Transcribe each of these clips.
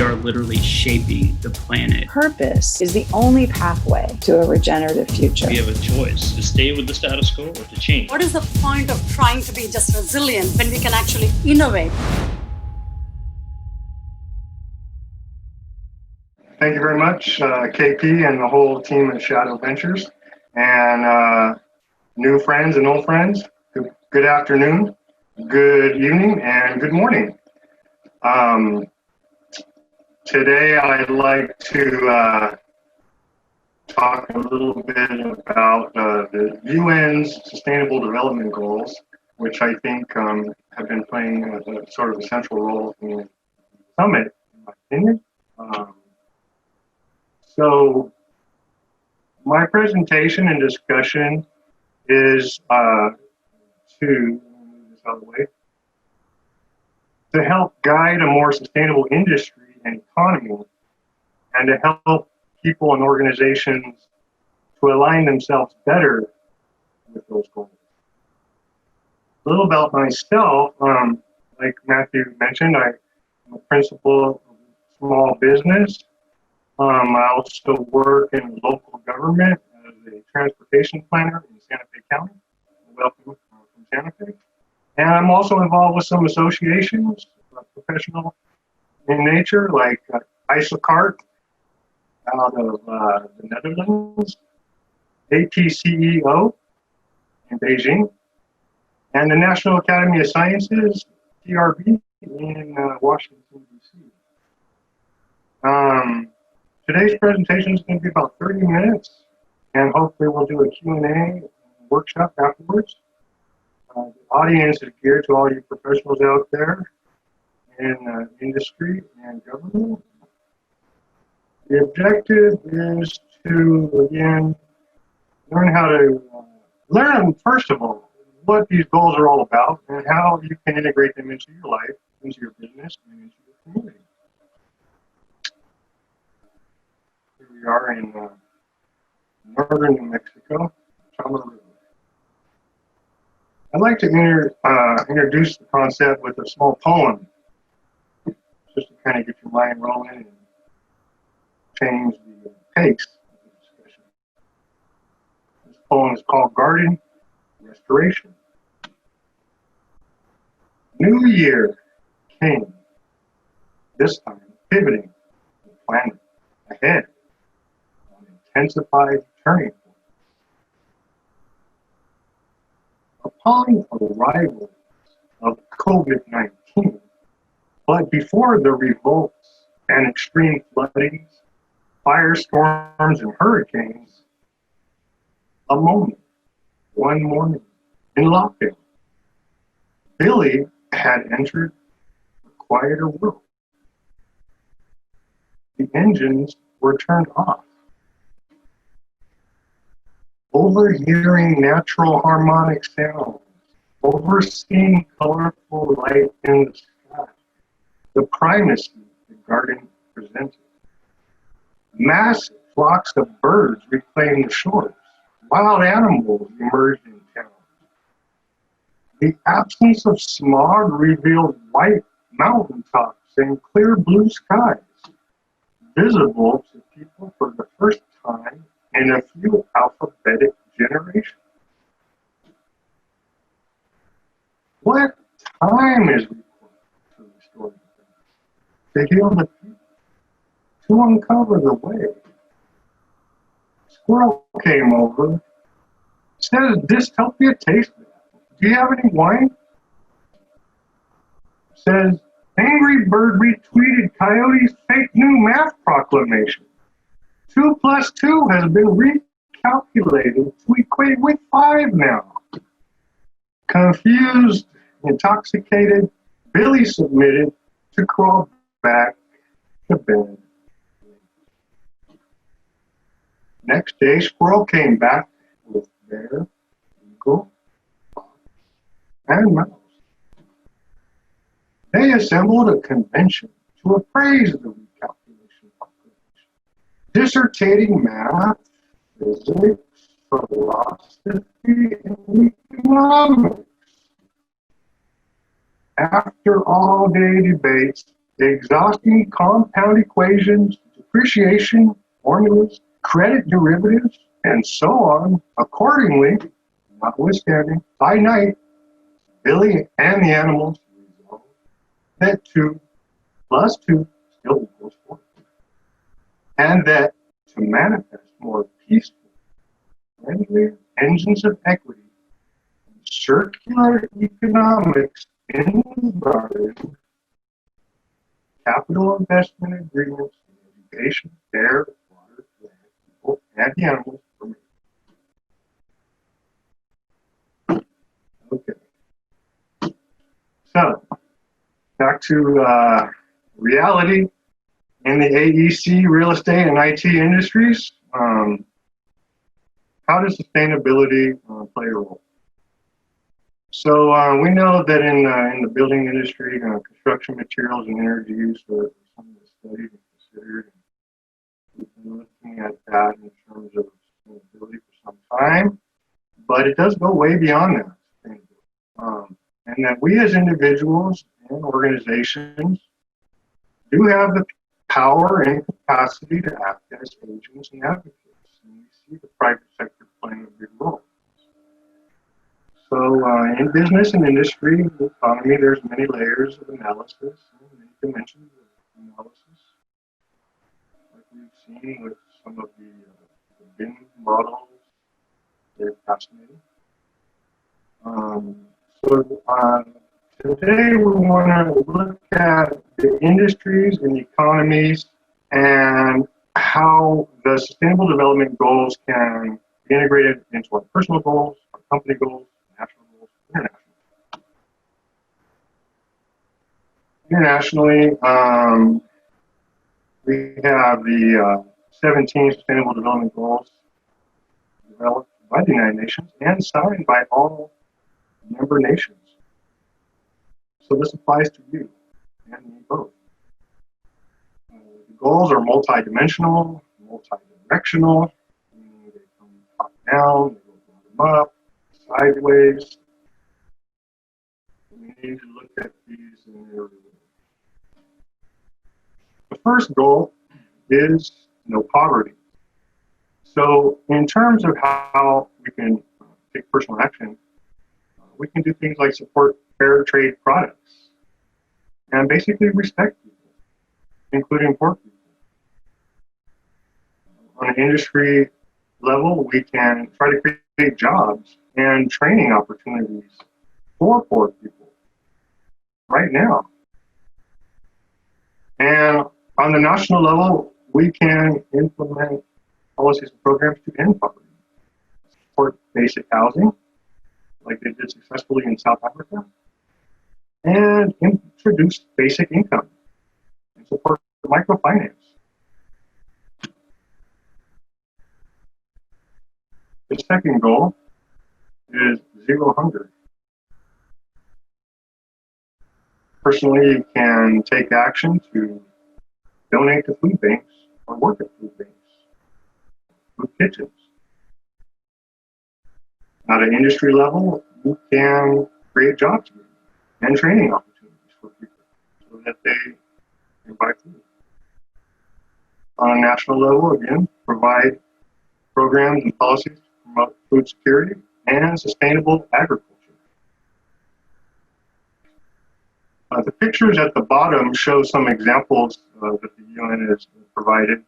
are literally shaping the planet. Purpose is the only pathway to a regenerative future. We have a choice to stay with the status quo or to change. What is the point of trying to be just resilient when we can actually innovate? Thank you very much, KP and the whole team at Shadow Ventures, and new friends and old friends. Good afternoon, good evening, and good morning. Today I'd like to talk a little bit about the UN's Sustainable Development Goals, which I think have been playing a sort of a central role in the summit, in my opinion. So my presentation and discussion is to help guide a more sustainable industry and economy, and to help people and organizations to align themselves better with those goals. A little about myself, like Matthew mentioned, I'm a principal of a small business. I also work in local government as a transportation planner in Santa Fe County. Welcome from Santa Fe. And I'm also involved with some associations, professional in nature, like ISOCART out of the Netherlands, APCEO in Beijing, and the National Academy of Sciences, TRB, in Washington, D.C. Today's presentation is going to be about 30 minutes, and hopefully we'll do a Q&A workshop afterwards. The audience is geared to all you professionals out there in industry and government. The objective is to, again, learn, first of all, what these goals are all about and how you can integrate them into your life, into your business, and into your community. Here we are in northern New Mexico, Chama River. I'd like to introduce the concept with a small poem, just to kind of get your mind rolling and change the pace of the discussion. This poem is called Garden Restoration. New year came, this time pivoting the planet ahead on intensified turning point. Upon arrival of COVID-19, but before the revolts and extreme floodings, firestorms, and hurricanes, one morning in lockdown, Billy had entered a quieter world. The engines were turned off. Overhearing natural harmonic sounds, overseeing colorful light in the sky, the primacy the garden presented. Massive flocks of birds reclaimed the shores. Wild animals emerged in town. The absence of smog revealed white mountaintops and clear blue skies, visible to people for the first time in a few alphabetic generations. What time is required to restore the faith, to heal the people, to uncover the way? Squirrel came over, said, "Dystopia tastes bad. Do you have any wine?" Says, "Angry Bird retweeted Coyote's fake new math proclamation. 2 plus 2 has been recalculated to equate with 5 now." Confused, intoxicated, Billy submitted to crawl back to bed. Next day, Squirrel came back with Bear, Eagle, Fox, and Mouse. They assembled a convention to appraise the recalculation population, dissertating math, physics, philosophy, and economics. After all-day debates, exhausting compound equations, depreciation formulas, credit derivatives, and so on. Accordingly, notwithstanding, by night, Billy and the animals resolve that 2 plus 2 still equals 4. And that to manifest more peaceful, friendlier engines of equity, circular economics in the garden, capital investment agreements in education, air, water, land, people, and the animals for me. Okay. So, back to reality in the AEC, real estate, and IT industries. How does sustainability play a role? So we know that in the building industry, construction materials and energy use are some of the studied and considered. We've been looking at that in terms of sustainability for some time, but it does go way beyond that. And that we as individuals and organizations do have the power and capacity to act as agents and advocates. And we see the private sector playing a big role. So in business and industry, the economy, there's many layers of analysis, and many dimensions of analysis, like we've seen with some of the BIM models. They're fascinating. Today we want to look at the industries and the economies and how the sustainable development goals can be integrated into our personal goals, our company goals, national goals, internationally. We have the 17 Sustainable Development Goals developed by the United Nations and signed by all member nations. So this applies to you and me both. The goals are multidimensional, multidirectional, meaning they come top down, they go bottom up, sideways. We need to look at these in their ways. The first goal is no poverty. So in terms of how we can take personal action, we can do things like support fair trade products and basically respect people, including poor people. On an industry level, we can try to create jobs and training opportunities for poor people right now. And on the national level, we can implement policies and programs to end poverty, support basic housing, like they did successfully in South Africa, and introduce basic income and support microfinance. The second goal is zero hunger. Personally, you can take action to donate to food banks or work at food banks, food kitchens. At an industry level, you can create jobs and training opportunities for people so that they can buy food. On a national level, again, provide programs and policies to promote food security and sustainable agriculture. The pictures at the bottom show some examples that the UN has provided.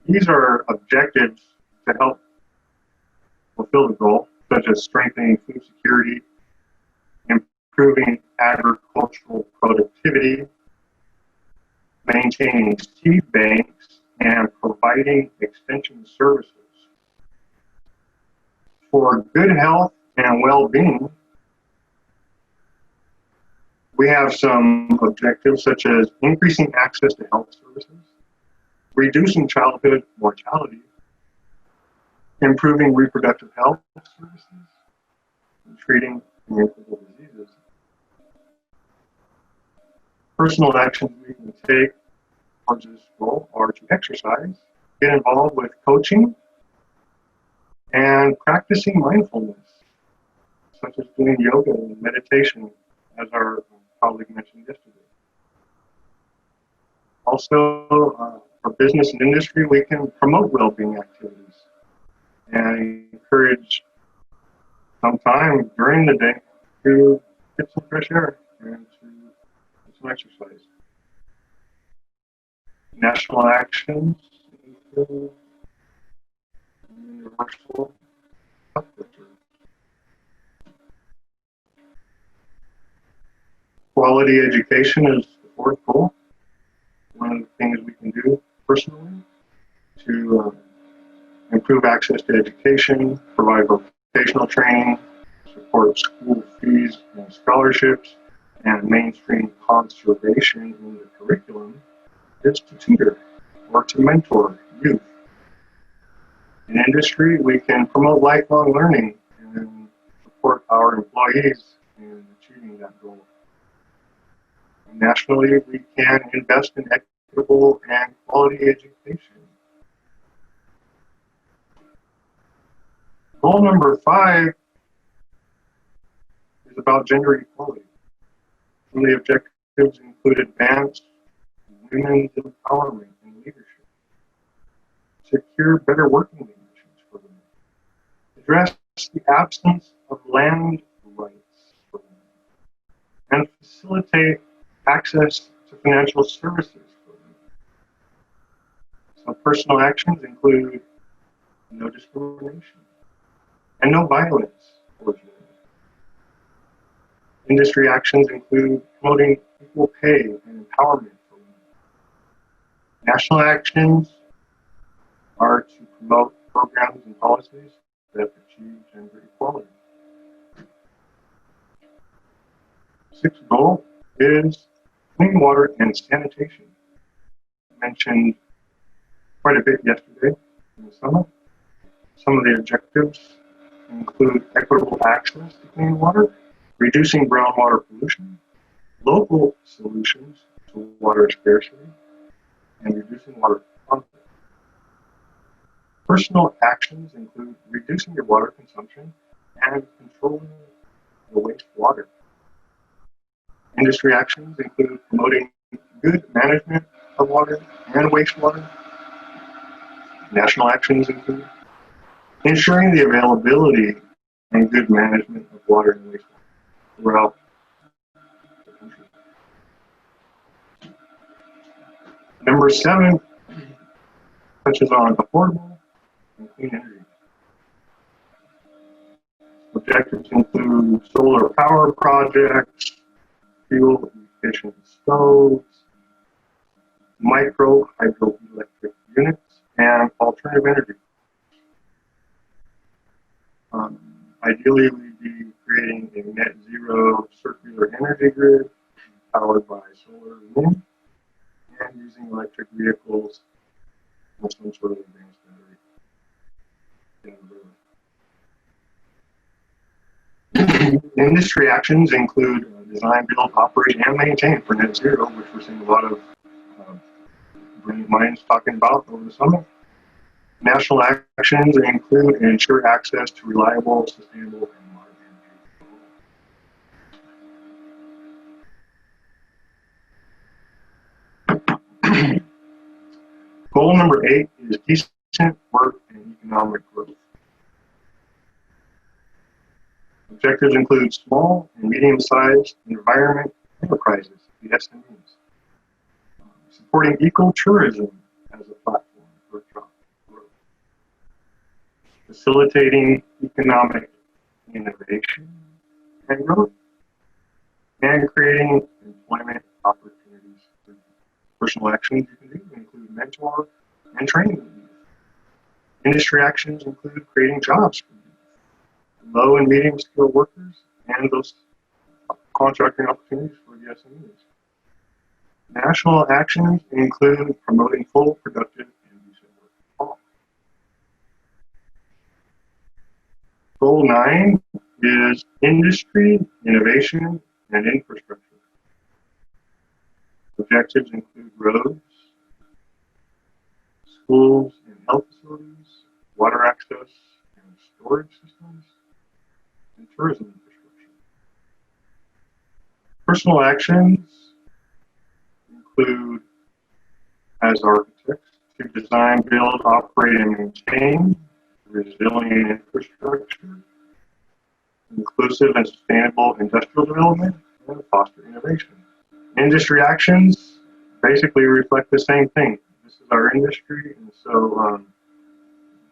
These are objectives to help fulfill the goal, such as strengthening food security, improving agricultural productivity, maintaining seed banks, and providing extension services. For good health and well-being, we have some objectives such as increasing access to health services, reducing childhood mortality, improving reproductive health services, and treating communicable diseases. Personal actions we can take towards this goal are to exercise, get involved with coaching, and practicing mindfulness, such as doing yoga and meditation, as our colleague mentioned yesterday. Also, for business and industry, we can promote well-being activities and encourage some time during the day to get some fresh air and to get some exercise. National actions include universal health coverage. Quality education is the fourth goal. One of the things we can do personally to improve access to education, provide vocational training, support school fees and scholarships, and mainstream conservation in the curriculum is to tutor or to mentor youth. In industry, we can promote lifelong learning and support our employees in achieving that goal. Nationally, we can invest in equitable and quality education. Goal number 5 is about gender equality. Some of the objectives include advance women's empowerment and leadership, secure better working conditions for women, address the absence of land rights for women, and facilitate access to financial services for women. Some personal actions include no discrimination and no violence towards women. Industry actions include promoting equal pay and empowerment for women. National actions are to promote programs and policies that achieve gender equality. Sixth goal is clean water and sanitation. I mentioned quite a bit yesterday in the summit. Some of the objectives include equitable access to clean water, reducing groundwater pollution, local solutions to water scarcity, and reducing water conflict. Personal actions include reducing your water consumption and controlling the wastewater. Industry actions include promoting good management of water and wastewater. National actions include ensuring the availability and good management of water and wastewater throughout the country. Number 7 touches on affordable and clean energy. Objectives include solar power projects, fuel efficient stoves, micro hydroelectric units, and alternative energy. Ideally, we'd be creating a net zero circular energy grid powered by solar and wind, and using electric vehicles with some sort of advanced battery. Industry actions include design, build, operate, and maintain for net zero, which we're seeing a lot of brilliant minds talking about over the summit. National actions include ensure access to reliable, sustainable, and modern energy. Goal number 8 is decent work and economic growth. Objectives include small and medium-sized environment enterprises, the SMEs, supporting ecotourism as a platform for job growth, facilitating economic innovation and growth, and creating employment opportunities. Personal actions you can do include mentor and training youth. Industry actions include creating jobs for youth, low and medium skilled workers, and those contracting opportunities for the SMEs. National actions include promoting full, productive, and decent work. Goal 9 is industry, innovation, and infrastructure. Objectives include roads, schools and health facilities, water access and storage systems, and tourism infrastructure. Personal actions include as architects to design, build, operate, and maintain resilient infrastructure, inclusive and sustainable industrial development, and foster innovation. Industry actions basically reflect the same thing. This is our industry, and so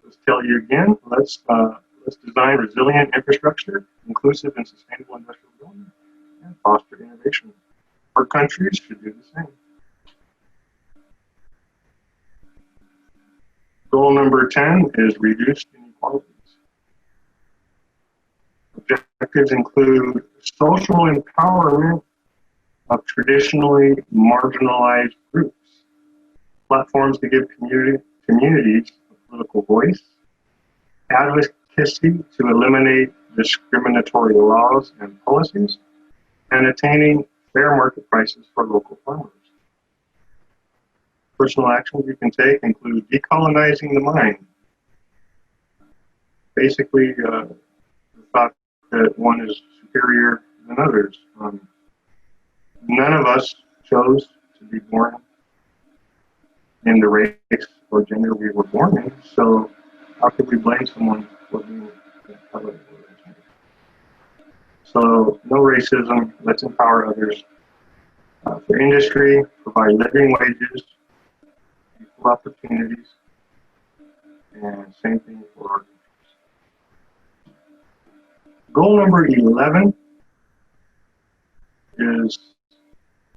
let's tell you again, let's design resilient infrastructure, inclusive and sustainable industrial development, and foster innovation. Our countries should do the same. Goal number 10 is reduce inequalities. Objectives include social empowerment of traditionally marginalized groups, platforms to give communities a political voice, advocacy to eliminate discriminatory laws and policies, and attaining fair market prices for local farmers. Personal actions you can take include decolonizing the mind. Basically, the thought that one is superior than others. None of us chose to be born in the race or gender we were born in, so how could we blame someone for being that color or that gender? So no racism, let's empower others. For industry, provide living wages, equal opportunities, and same thing for our countries. Goal number 11 is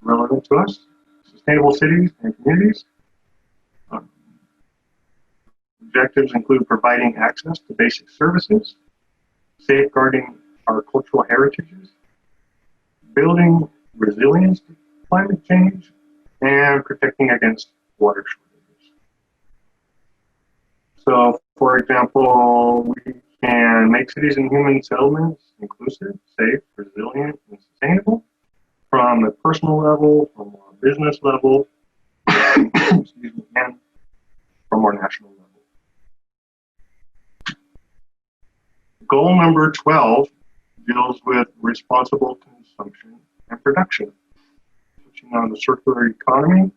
relevant to us, sustainable cities and communities. Objectives include providing access to basic services, safeguarding our cultural heritages, building resilience to climate change, and protecting against water shortages. So, for example, we can make cities and human settlements inclusive, safe, resilient, and sustainable from a personal level, from a business level, excuse me, and from our national level. Goal number 12 deals with responsible consumption and production. Touching on the circular economy,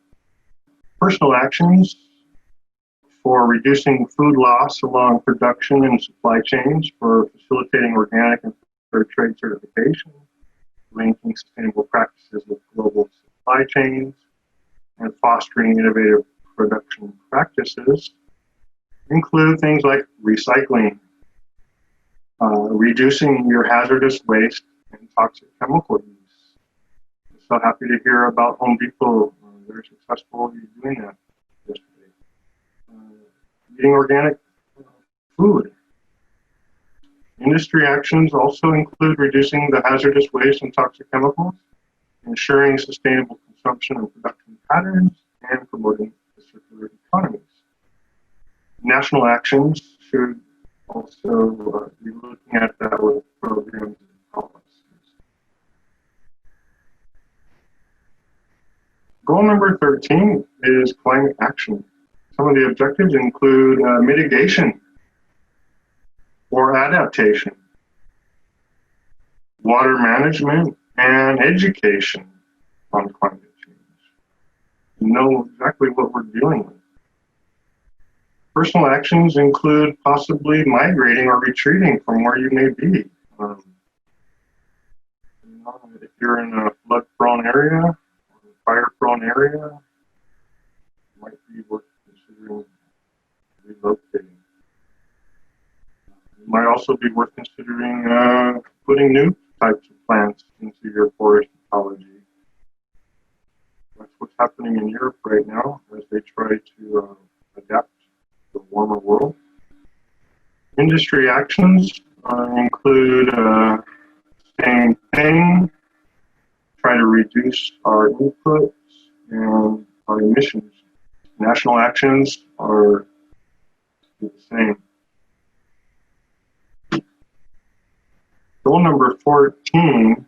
personal actions for reducing food loss along production and supply chains, for facilitating organic and fair trade certification, linking sustainable practices with global supply chains, and fostering innovative production practices include things like recycling, reducing your hazardous waste and toxic chemical use. I'm so happy to hear about Home Depot. They're successful in doing that yesterday. Eating organic food. Industry actions also include reducing the hazardous waste and toxic chemicals, ensuring sustainable consumption and production patterns, and promoting the circular economies. National actions should also be looking at that with programs and policies. Goal number 13 is climate action. Some of the objectives include mitigation or adaptation, water management, and education on climate change. Know exactly what we're dealing with. Personal actions include possibly migrating or retreating from where you may be. If you're in a flood-prone area, or a fire-prone area, it might be worth considering relocating. It might also be worth considering putting new types of plants into your forest ecology. That's what's happening in Europe right now as they try to adapt to a warmer world. Industry actions include same thing, try to reduce our inputs and our emissions. National actions are the same. Goal number 14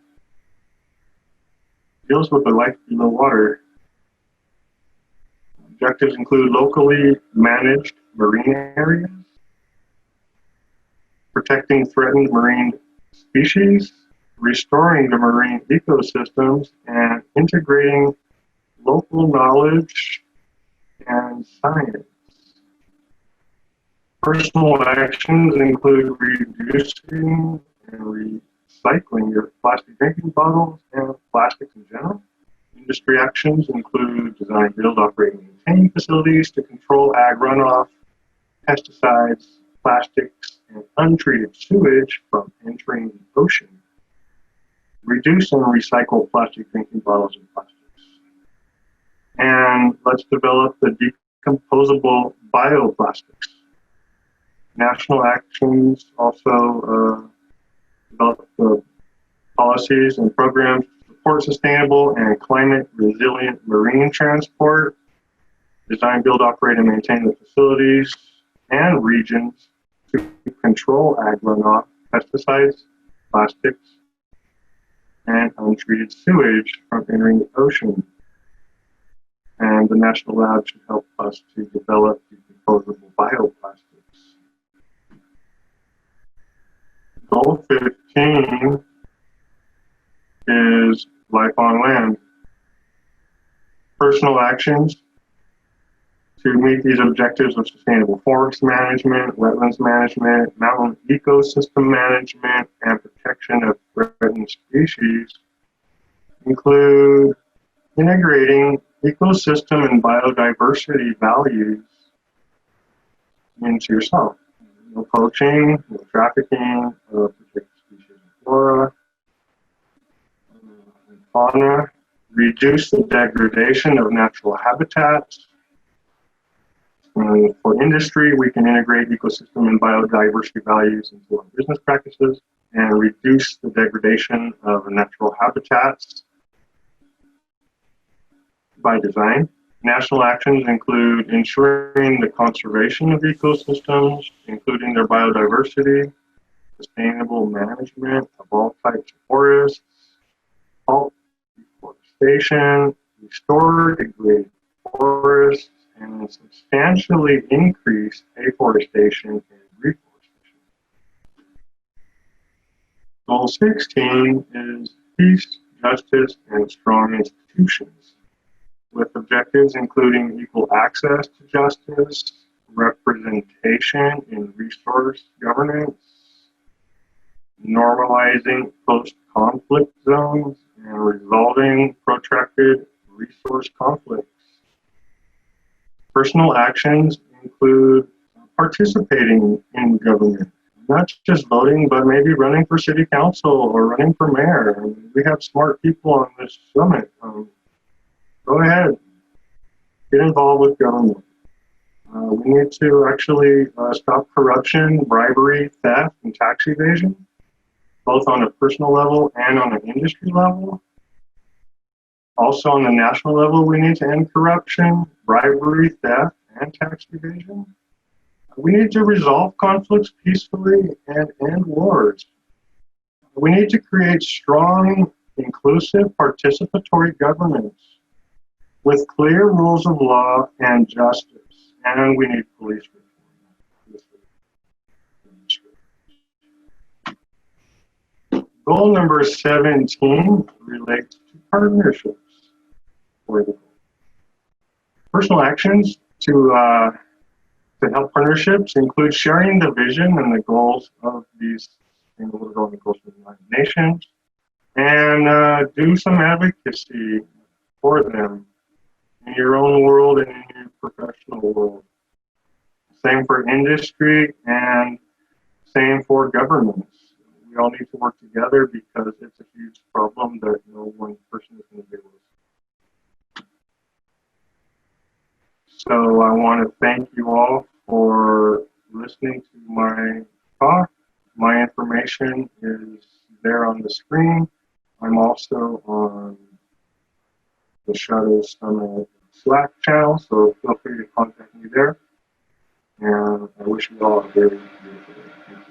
deals with the life below water. Objectives include locally managed marine areas, protecting threatened marine species, restoring the marine ecosystems, and integrating local knowledge science. Personal actions include reducing and recycling your plastic drinking bottles and plastics in general. Industry actions include design, build, operate, and maintain facilities to control ag runoff, pesticides, plastics, and untreated sewage from entering the ocean. Reduce and recycle plastic drinking bottles and plastics. And let's develop the decomposable bioplastics. National actions also develop the policies and programs to support sustainable and climate resilient marine transport, design, build, operate, and maintain the facilities and regions to control ag runoff, pesticides, plastics, and untreated sewage from entering the ocean. And the National Lab should help us to develop decomposable bioplastics. Goal 15 is life on land. Personal actions to meet these objectives of sustainable forest management, wetlands management, mountain ecosystem management, and protection of threatened species include integrating ecosystem and biodiversity values into yourself. No poaching, no trafficking of protected species of flora and fauna, reduce the degradation of natural habitats. For industry, we can integrate ecosystem and biodiversity values into our business practices and reduce the degradation of natural habitats by design. National actions include ensuring the conservation of ecosystems, including their biodiversity, sustainable management of all types of forests, halt deforestation, restore degraded forests, and substantially increase afforestation and reforestation. Goal 16 is peace, justice, and strong institutions, with objectives including equal access to justice, representation in resource governance, normalizing post-conflict zones, and resolving protracted resource conflicts. Personal actions include participating in government, not just voting, but maybe running for city council or running for mayor. We have smart people on this summit. Go ahead, get involved with government. We need to actually stop corruption, bribery, theft, and tax evasion, both on a personal level and on an industry level. Also on the national level, we need to end corruption, bribery, theft, and tax evasion. We need to resolve conflicts peacefully and end wars. We need to create strong, inclusive, participatory governance with clear rules of law and justice. And we need police reform. Goal number 17 relates to partnerships. Personal actions to help partnerships include sharing the vision and the goals of these Sustainable Development Goals of the United Nations, and do some advocacy for them in your own world and in your professional world. Same for industry and same for governments. We all need to work together because it's a huge problem that no one person is going to be able to. So I want to thank you all for listening to my talk. My information is there on the screen. I'm also on the Shadow Summit Slack channel, so feel free to contact me there. And I wish you all a very beautiful day.